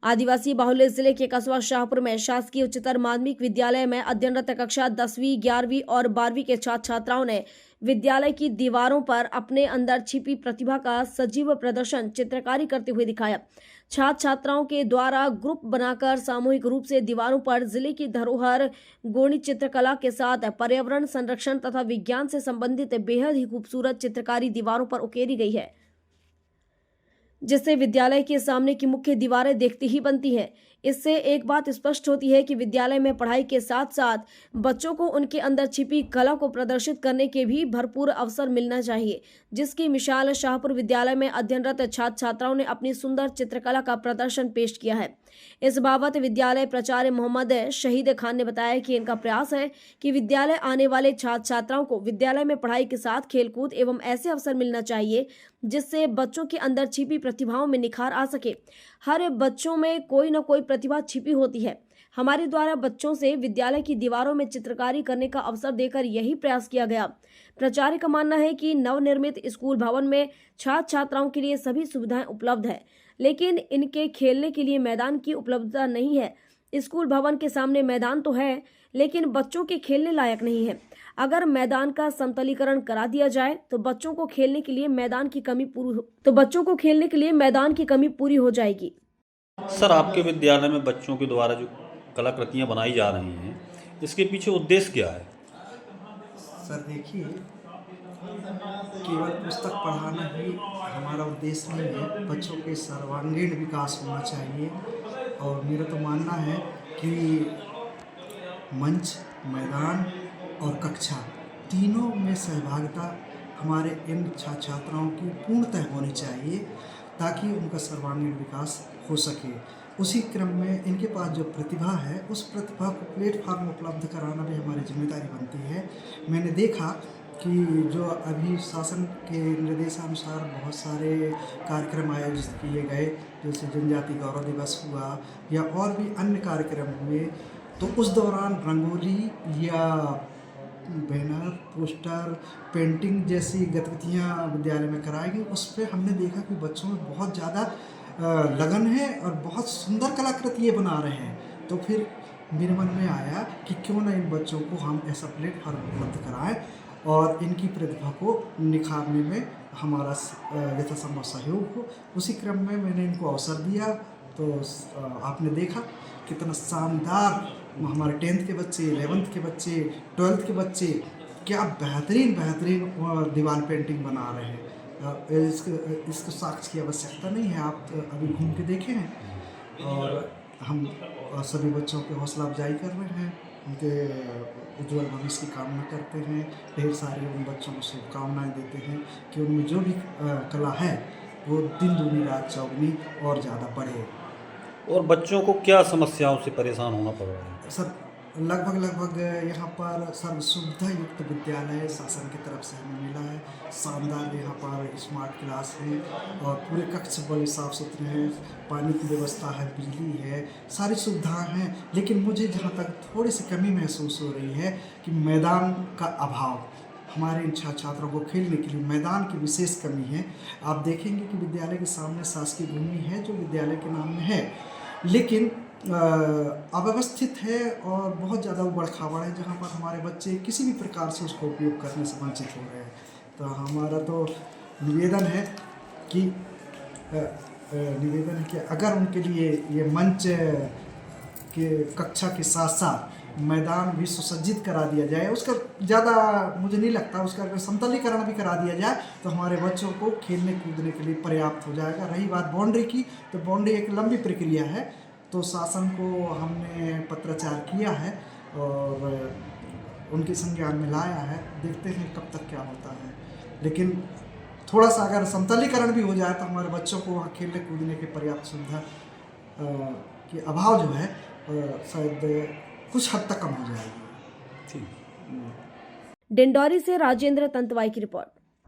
आदिवासी बाहुल्य जिले के कस्बा शाहपुर में शासकीय उच्चतर माध्यमिक विद्यालय में अध्ययनरत कक्षा 10वीं, 11वीं और 12वीं के छात्र छात्राओं ने विद्यालय की दीवारों पर अपने अंदर छिपी प्रतिभा का सजीव प्रदर्शन चित्रकारी करते हुए दिखाया। छात्र छात्राओं के द्वारा ग्रुप बनाकर सामूहिक रूप से दीवारों पर जिले की धरोहर गौणी चित्रकला के साथ पर्यावरण संरक्षण तथा विज्ञान से संबंधित बेहद ही खूबसूरत चित्रकारी दीवारों पर उकेरी गई है, जिससे विद्यालय के सामने की मुख्य दीवारें देखती ही बनती हैं। इससे एक बात स्पष्ट होती है कि विद्यालय में पढ़ाई के साथ साथ बच्चों को उनके अंदर छिपी कला को प्रदर्शित करने के भी भरपूर अवसर मिलना चाहिए, जिसकी मिसाल शाहपुर विद्यालय में अध्ययनरत छात्र छात्राओं ने अपनी सुंदर चित्रकला का प्रदर्शन पेश किया है। इस बाबत विद्यालय प्राचार्य मोहम्मद शहीद खान ने बताया कि इनका प्रयास है कि विद्यालय आने वाले छात्र छात्राओं को विद्यालय में पढ़ाई के साथ खेलकूद एवं ऐसे अवसर मिलना चाहिए जिससे बच्चों के अंदर छिपी प्रतिभाओं में निखार आ सके। हर बच्चों में कोई न कोई प्रतिभा छिपी होती है। हमारे द्वारा बच्चों से विद्यालय की दीवारों में चित्रकारी करने का अवसर देकर यही प्रयास किया गया। प्राचार्य का मानना है कि नवनिर्मित स्कूल भवन में छात्र छात्राओं के लिए सभी सुविधाएं उपलब्ध है, लेकिन इनके खेलने के लिए मैदान की उपलब्धता नहीं है। स्कूल भवन के सामने मैदान तो है, लेकिन बच्चों के खेलने लायक नहीं है। अगर मैदान का समतलीकरण करा दिया जाए तो बच्चों को खेलने के लिए मैदान की कमी पूरी हो जाएगी। सर, आपके विद्यालय में बच्चों के द्वारा जो कलाकृतियाँ बनाई जा रही हैं, इसके पीछे उद्देश्य क्या है? सर देखिए, केवल पुस्तक पढ़ाना ही हमारा उद्देश्य नहीं है, बच्चों के सर्वांगीण विकास होना चाहिए। और मेरा तो मानना है कि मंच, मैदान और कक्षा तीनों में सहभागिता हमारे इन छात्र छात्राओं की पूर्णतः होनी चाहिए ताकि उनका सर्वांगीण विकास हो सके। उसी क्रम में इनके पास जो प्रतिभा है, उस प्रतिभा को प्लेटफॉर्म उपलब्ध कराना भी हमारी जिम्मेदारी बनती है। मैंने देखा कि जो अभी शासन के निर्देशानुसार बहुत सारे कार्यक्रम आयोजित किए गए, जैसे जनजाति गौरव दिवस हुआ या और भी अन्य कार्यक्रम हुए, तो उस दौरान रंगोली या बैनर, पोस्टर, पेंटिंग जैसी गतिविधियाँ विद्यालय में कराई गई। उस पर हमने देखा कि बच्चों में बहुत ज़्यादा लगन है और बहुत सुंदर कलाकृतियाँ बना रहे हैं। तो फिर मेरे मन में आया कि क्यों ना इन बच्चों को हम ऐसा प्लेटफॉर्म उपलब्ध कराएं और इनकी प्रतिभा को निखारने में हमारा यथासंभव सहयोग हो। उसी क्रम में मैंने इनको अवसर दिया, तो आपने देखा कितना शानदार हमारे 10th के बच्चे, 11th के बच्चे, 12th के बच्चे क्या बेहतरीन दीवार पेंटिंग बना रहे हैं। इसको साक्ष्य की आवश्यकता नहीं है, आप अभी घूम के देखे हैं। और हम सभी बच्चों की हौसला अफजाई कर रहे हैं, उनके उज्ज्वल भविष्य की कामना करते हैं। ढेर सारे उन बच्चों को शुभकामनाएं देते हैं कि उनमें जो भी कला है वो दिन दूनी रात चौगुनी और ज़्यादा बढ़े। और बच्चों को क्या समस्याओं से परेशान होना पड़ रहा है? सर लगभग यहाँ पर सर्व सुविधा युक्त विद्यालय शासन की तरफ से हमें मिला है। शानदार यहाँ पर स्मार्ट क्लास है और पूरे कक्ष बड़े साफ़ सुथरे हैं, पानी की व्यवस्था है, बिजली है, सारी सुविधाएं हैं। लेकिन मुझे जहाँ तक थोड़ी सी कमी महसूस हो रही है कि मैदान का अभाव, हमारे इन छात्र छात्रों को खेलने के लिए मैदान की विशेष कमी है। आप देखेंगे कि विद्यालय के सामने शासकीय भूमि है जो विद्यालय के नाम में है, लेकिन अव्यवस्थित है और बहुत ज़्यादा उबड़ खाबड़ है, जहाँ पर हमारे बच्चे किसी भी प्रकार से उसको उपयोग करने से वंचित हो रहे हैं। तो हमारा तो निवेदन है कि अगर उनके लिए ये मंच के कक्षा के साथ साथ मैदान भी सुसज्जित करा दिया जाए, उसका ज़्यादा मुझे नहीं लगता, उसका अगर समतलीकरण भी करा दिया जाए तो हमारे बच्चों को खेलने कूदने के लिए पर्याप्त हो जाएगा। रही बात बाउंड्री की, तो बाउंड्री एक लंबी प्रक्रिया है, तो शासन को हमने पत्राचार किया है और उनके संज्ञान में लाया है। देखते हैं कब तक क्या होता है, लेकिन थोड़ा सा अगर समतलीकरण भी हो जाए तो हमारे बच्चों को वहाँ खेलने कूदने की पर्याप्त सुविधा के अभाव जो है शायद कुछ हद तक कम हो जाएगी। डिंडौरी से राजेंद्र तंतवाई की रिपोर्ट।